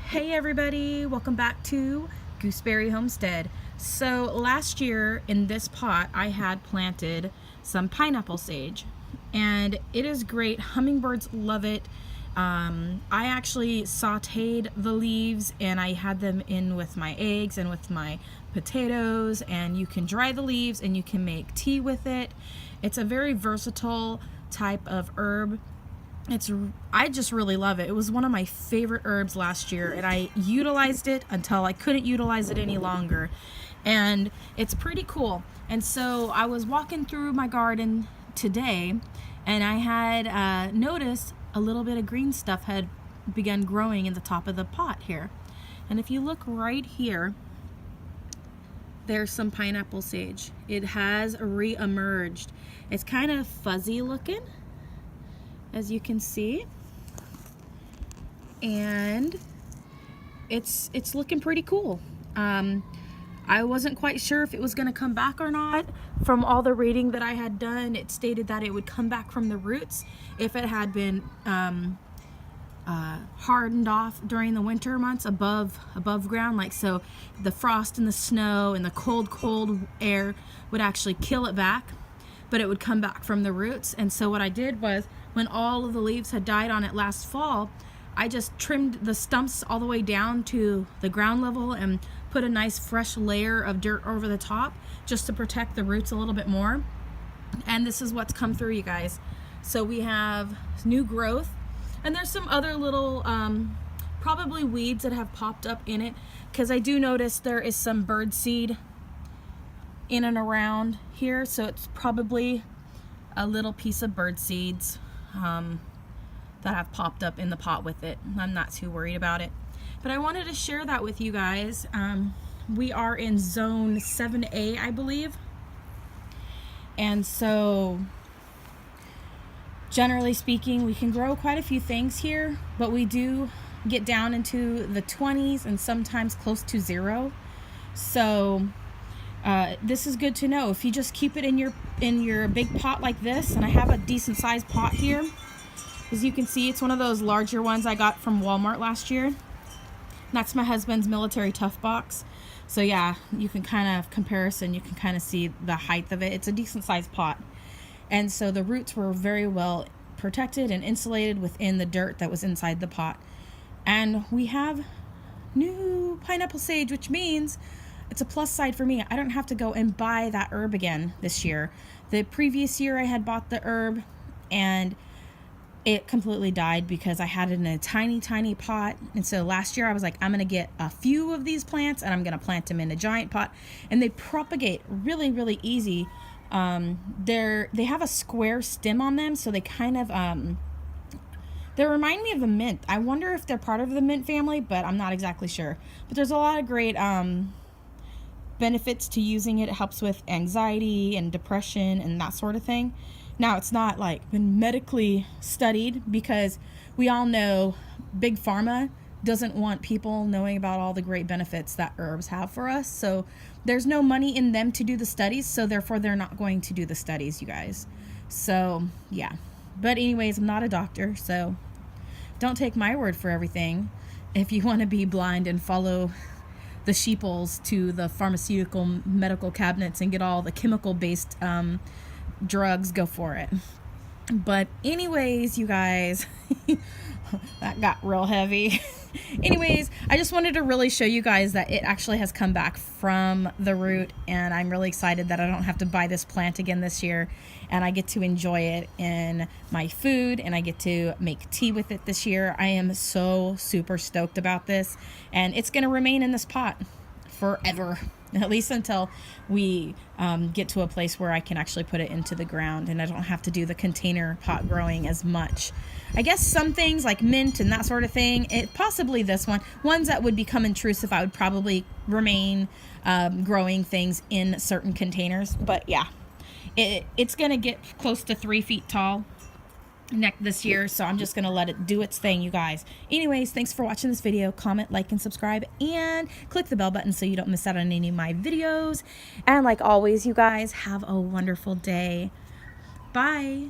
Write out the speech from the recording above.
Hey everybody, welcome back to Gooseberry Homestead. So last year in this pot I had planted some pineapple sage and it is great. Hummingbirds love it. I actually sauteed the leaves and I had them in with my eggs and with my potatoes, and you can dry the leaves and you can make tea with it. It's a very versatile type of herb. I just really love it. It was one of my favorite herbs last year, and I utilized it until I couldn't utilize it any longer. And it's pretty cool. And so I was walking through my garden today, and I had noticed a little bit of green stuff had begun growing in the top of the pot here. And if you look right here, there's some pineapple sage. It has re-emerged. It's kind of fuzzy looking, as you can see, and it's looking pretty cool. I wasn't quite sure if it was going to come back or not. From all the reading that I had done, it stated that it would come back from the roots if it had been hardened off during the winter months above ground, like so the frost and the snow and the cold air would actually kill it back, but it would come back from the roots. And so what I did was, when all of the leaves had died on it last fall, I just trimmed the stumps all the way down to the ground level and put a nice fresh layer of dirt over the top just to protect the roots a little bit more. And this is what's come through, you guys. So we have new growth, and there's some other little probably weeds that have popped up in it, because I do notice there is some bird seed in and around here, so it's probably a little piece of bird seeds that have popped up in the pot with it. I'm not too worried about it, but I wanted to share that with you guys. We are in zone 7A, I believe, and so generally speaking we can grow quite a few things here, but we do get down into the 20s and sometimes close to 0. So this is good to know. If you just keep it in your big pot like this, and I have a decent sized pot here. As you can see, it's one of those larger ones I got from Walmart last year. That's my husband's military tough box. So yeah, you can kind of comparison, you can kind of see the height of it. It's a decent sized pot. And so the roots were very well protected and insulated within the dirt that was inside the pot. And we have new pineapple sage, which means it's a plus side for me. I don't have to go and buy that herb again this year. The previous year I had bought the herb and it completely died because I had it in a tiny pot. And so last year I was like, I'm going to get a few of these plants and I'm going to plant them in a giant pot. And they propagate really easy. They have a square stem on them, so they kind of they remind me of the mint. I wonder if they're part of the mint family, but I'm not exactly sure. But there's a lot of great benefits to using it. It helps with anxiety and depression and that sort of thing. Now, it's not like been medically studied, because we all know Big Pharma doesn't want people knowing about all the great benefits that herbs have for us. So there's no money in them to do the studies, so therefore they're not going to do the studies, you guys. So yeah, but anyways, I'm not a doctor, so don't take my word for everything. If you want to be blind and follow the sheeples to the pharmaceutical medical cabinets and get all the chemical based drugs, go for it. But anyways, you guys, that got real heavy. Anyways, I just wanted to really show you guys that it actually has come back from the root, and I'm really excited that I don't have to buy this plant again this year, and I get to enjoy it in my food, and I get to make tea with it this year. I am so super stoked about this, and it's going to remain in this pot forever, at least until we get to a place where I can actually put it into the ground and I don't have to do the container pot growing as much. I guess some things like mint and that sort of thing, possibly this ones that would become intrusive, I would probably remain growing things in certain containers. But yeah, it's going to get close to 3 feet tall this year, so I'm just gonna let it do its thing, you guys. Anyways, thanks for watching this video. Comment, like, and subscribe, and click the bell button so you don't miss out on any of my videos. And like always, you guys, have a wonderful day. Bye.